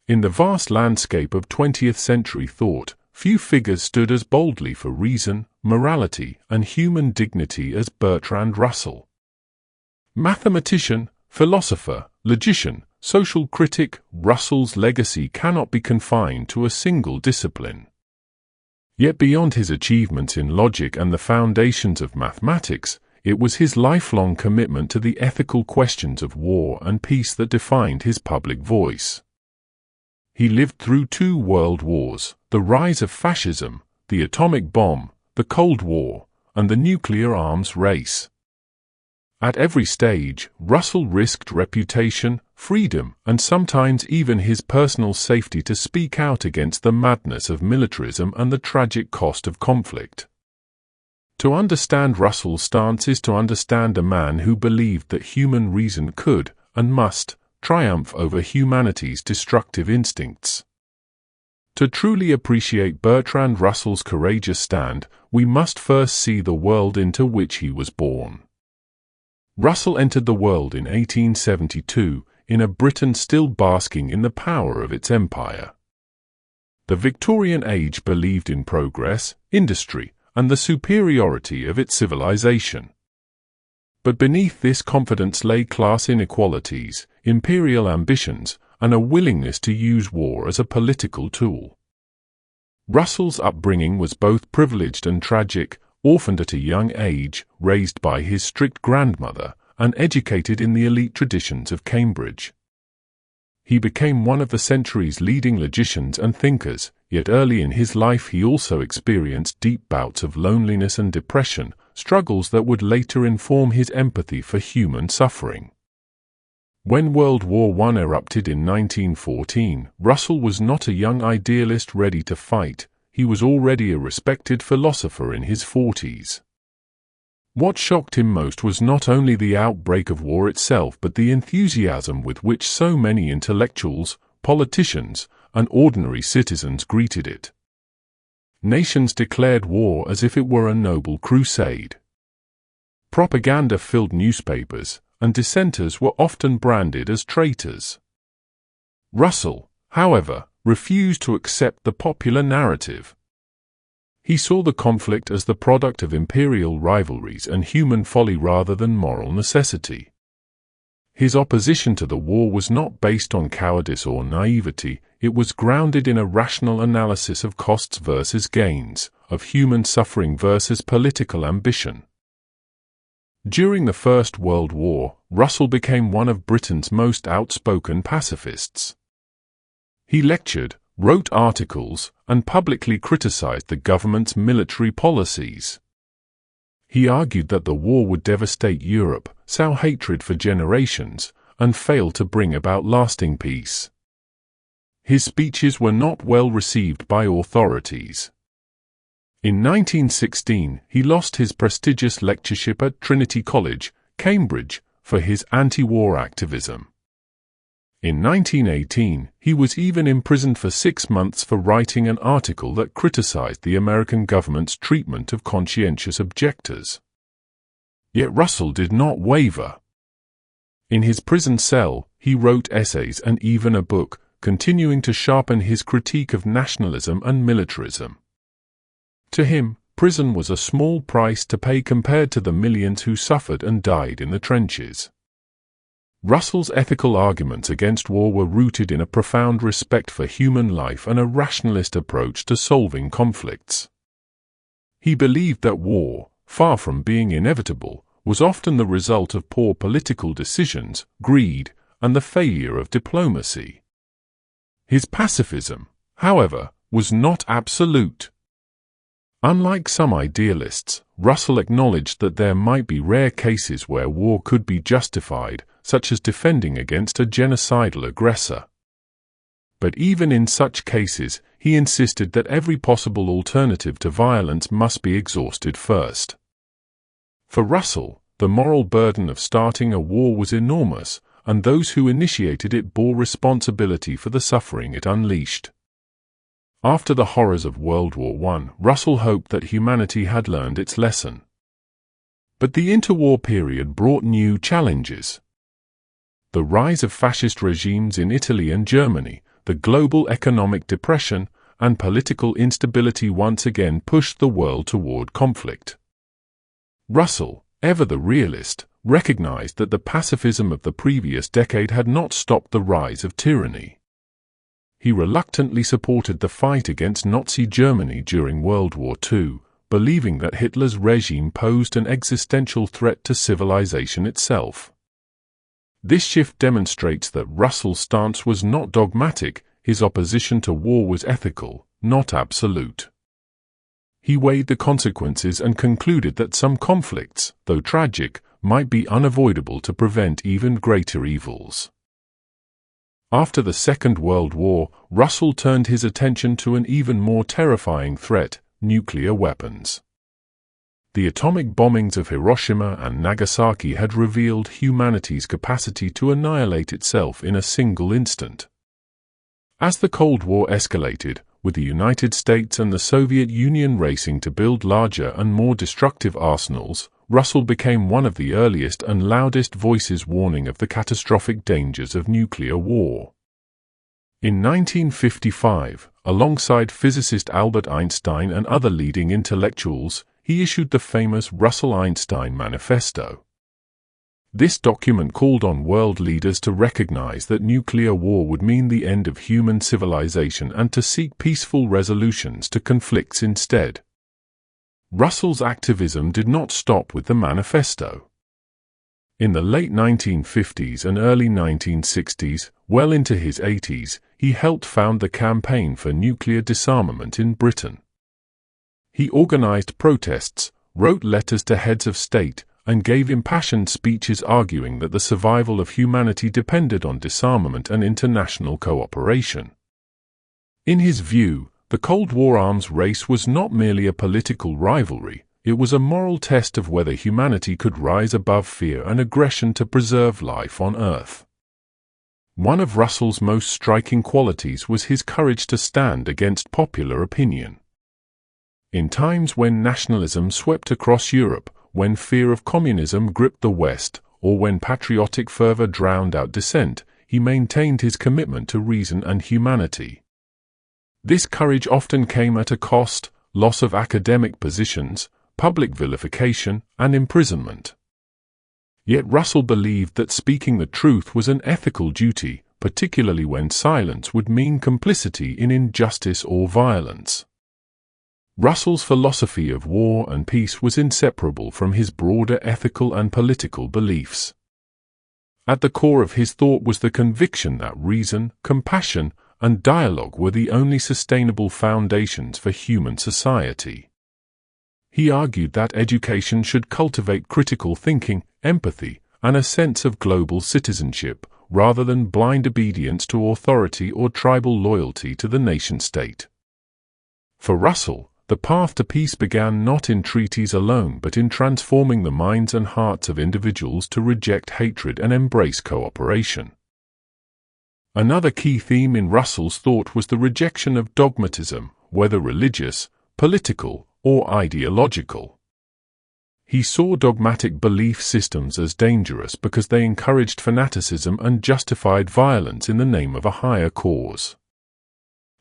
In the vast landscape of 20th-century thought, few figures stood as boldly for reason, morality, and human dignity as Bertrand Russell. Mathematician, philosopher, logician, social critic, Russell's legacy cannot be confined to a single discipline. Yet beyond his achievements in logic and the foundations of mathematics, it was his lifelong commitment to the ethical questions of war and peace that defined his public voice. He lived through 2 world wars, the rise of fascism, the atomic bomb, the Cold War, and the nuclear arms race. At every stage, Russell risked reputation, freedom, and sometimes even his personal safety to speak out against the madness of militarism and the tragic cost of conflict. To understand Russell's stance is to understand a man who believed that human reason could, and must, triumph over humanity's destructive instincts. To truly appreciate Bertrand Russell's courageous stand, we must first see the world into which he was born. Russell entered the world in 1872, in a Britain still basking in the power of its empire. The Victorian age believed in progress, industry, and the superiority of its civilization. But beneath this confidence lay class inequalities, imperial ambitions, and a willingness to use war as a political tool. Russell's upbringing was both privileged and tragic, orphaned at a young age, raised by his strict grandmother, and educated in the elite traditions of Cambridge. He became one of the century's leading logicians and thinkers, yet early in his life he also experienced deep bouts of loneliness and depression, struggles that would later inform his empathy for human suffering. When World War I erupted in 1914, Russell was not a young idealist ready to fight. He was already a respected philosopher in his 40s. What shocked him most was not only the outbreak of war itself but the enthusiasm with which so many intellectuals, politicians, and ordinary citizens greeted it. Nations declared war as if it were a noble crusade. Propaganda filled newspapers, and dissenters were often branded as traitors. Russell, however, refused to accept the popular narrative. He saw the conflict as the product of imperial rivalries and human folly rather than moral necessity. His opposition to the war was not based on cowardice or naivety, it was grounded in a rational analysis of costs versus gains, of human suffering versus political ambition. During the First World War, Russell became one of Britain's most outspoken pacifists. He lectured, wrote articles, and publicly criticized the government's military policies. He argued that the war would devastate Europe, sow hatred for generations, and fail to bring about lasting peace. His speeches were not well received by authorities. In 1916, he lost his prestigious lectureship at Trinity College, Cambridge, for his anti-war activism. In 1918, he was even imprisoned for 6 months for writing an article that criticized the American government's treatment of conscientious objectors. Yet Russell did not waver. In his prison cell, he wrote essays and even a book, continuing to sharpen his critique of nationalism and militarism. To him, prison was a small price to pay compared to the millions who suffered and died in the trenches. Russell's ethical arguments against war were rooted in a profound respect for human life and a rationalist approach to solving conflicts. He believed that war, far from being inevitable, was often the result of poor political decisions, greed, and the failure of diplomacy. His pacifism, however, was not absolute. Unlike some idealists, Russell acknowledged that there might be rare cases where war could be justified, such as defending against a genocidal aggressor. But even in such cases, he insisted that every possible alternative to violence must be exhausted first. For Russell, the moral burden of starting a war was enormous, and those who initiated it bore responsibility for the suffering it unleashed. After the horrors of World War I, Russell hoped that humanity had learned its lesson. But the interwar period brought new challenges. The rise of fascist regimes in Italy and Germany, the global economic depression and political instability once again pushed the world toward conflict. Russell, ever the realist, recognized that the pacifism of the previous decade had not stopped the rise of tyranny. He reluctantly supported the fight against Nazi Germany during World War II, believing that Hitler's regime posed an existential threat to civilization itself. This shift demonstrates that Russell's stance was not dogmatic, his opposition to war was ethical, not absolute. He weighed the consequences and concluded that some conflicts, though tragic, might be unavoidable to prevent even greater evils. After the Second World War, Russell turned his attention to an even more terrifying threat: nuclear weapons. The atomic bombings of Hiroshima and Nagasaki had revealed humanity's capacity to annihilate itself in a single instant. As the Cold War escalated, with the United States and the Soviet Union racing to build larger and more destructive arsenals, Russell became one of the earliest and loudest voices warning of the catastrophic dangers of nuclear war. In 1955, alongside physicist Albert Einstein and other leading intellectuals, he issued the famous Russell-Einstein Manifesto. This document called on world leaders to recognize that nuclear war would mean the end of human civilization and to seek peaceful resolutions to conflicts instead. Russell's activism did not stop with the manifesto. In the late 1950s and early 1960s, well into his 80s, he helped found the Campaign for Nuclear Disarmament in Britain. He organized protests, wrote letters to heads of state, and gave impassioned speeches arguing that the survival of humanity depended on disarmament and international cooperation. In his view, the Cold War arms race was not merely a political rivalry, it was a moral test of whether humanity could rise above fear and aggression to preserve life on Earth. One of Russell's most striking qualities was his courage to stand against popular opinion. In times when nationalism swept across Europe, when fear of communism gripped the West, or when patriotic fervor drowned out dissent, he maintained his commitment to reason and humanity. This courage often came at a cost: loss of academic positions, public vilification, and imprisonment. Yet Russell believed that speaking the truth was an ethical duty, particularly when silence would mean complicity in injustice or violence. Russell's philosophy of war and peace was inseparable from his broader ethical and political beliefs. At the core of his thought was the conviction that reason, compassion, and dialogue were the only sustainable foundations for human society. He argued that education should cultivate critical thinking, empathy, and a sense of global citizenship, rather than blind obedience to authority or tribal loyalty to the nation-state. For Russell, the path to peace began not in treaties alone but in transforming the minds and hearts of individuals to reject hatred and embrace cooperation. Another key theme in Russell's thought was the rejection of dogmatism, whether religious, political, or ideological. He saw dogmatic belief systems as dangerous because they encouraged fanaticism and justified violence in the name of a higher cause.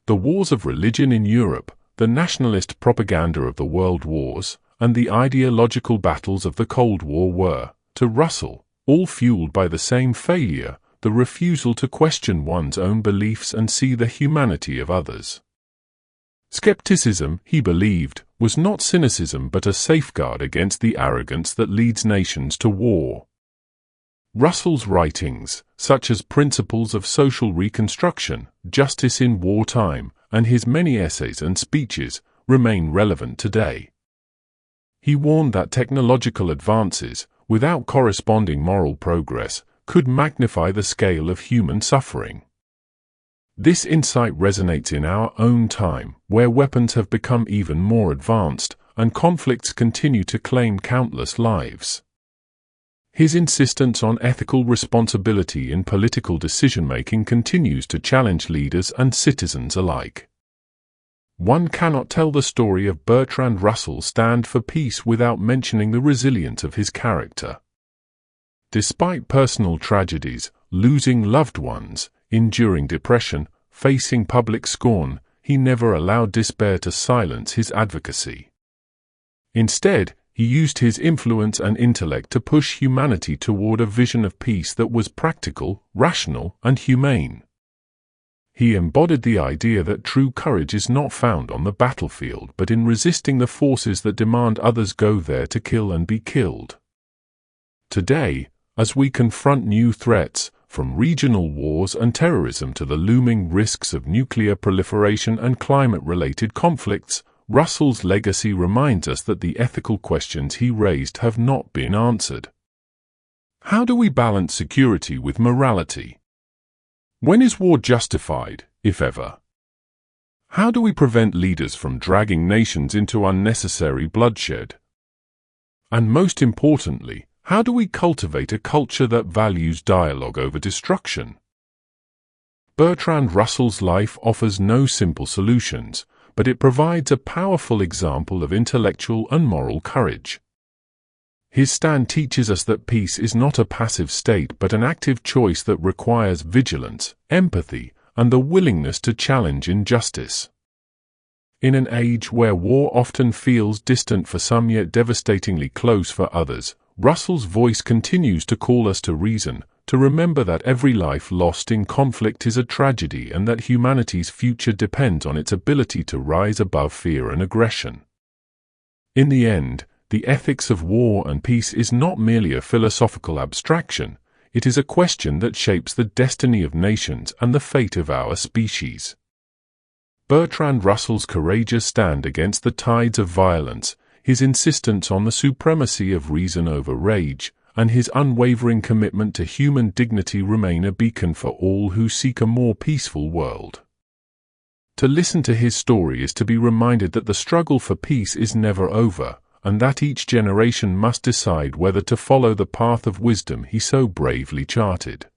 The wars of religion in Europe, the nationalist propaganda of the world wars, and the ideological battles of the Cold War were, to Russell, all fueled by the same failure: the refusal to question one's own beliefs and see the humanity of others. Skepticism, he believed, was not cynicism but a safeguard against the arrogance that leads nations to war. Russell's writings, such as Principles of Social Reconstruction, Justice in Wartime, and his many essays and speeches, remain relevant today. He warned that technological advances, without corresponding moral progress, could magnify the scale of human suffering. This insight resonates in our own time, where weapons have become even more advanced, and conflicts continue to claim countless lives. His insistence on ethical responsibility in political decision-making continues to challenge leaders and citizens alike. One cannot tell the story of Bertrand Russell's stand for peace without mentioning the resilience of his character. Despite personal tragedies, losing loved ones, enduring depression, facing public scorn, he never allowed despair to silence his advocacy. Instead, he used his influence and intellect to push humanity toward a vision of peace that was practical, rational, and humane. He embodied the idea that true courage is not found on the battlefield but in resisting the forces that demand others go there to kill and be killed. Today, as we confront new threats, from regional wars and terrorism to the looming risks of nuclear proliferation and climate-related conflicts, Russell's legacy reminds us that the ethical questions he raised have not been answered. How do we balance security with morality? When is war justified, if ever? How do we prevent leaders from dragging nations into unnecessary bloodshed? And most importantly, how do we cultivate a culture that values dialogue over destruction? Bertrand Russell's life offers no simple solutions, but it provides a powerful example of intellectual and moral courage. His stand teaches us that peace is not a passive state but an active choice that requires vigilance, empathy, and the willingness to challenge injustice. In an age where war often feels distant for some yet devastatingly close for others, Russell's voice continues to call us to reason, to remember that every life lost in conflict is a tragedy and that humanity's future depends on its ability to rise above fear and aggression. In the end, the ethics of war and peace is not merely a philosophical abstraction, it is a question that shapes the destiny of nations and the fate of our species. Bertrand Russell's courageous stand against the tides of violence, his insistence on the supremacy of reason over rage, and his unwavering commitment to human dignity remain a beacon for all who seek a more peaceful world. To listen to his story is to be reminded that the struggle for peace is never over, and that each generation must decide whether to follow the path of wisdom he so bravely charted.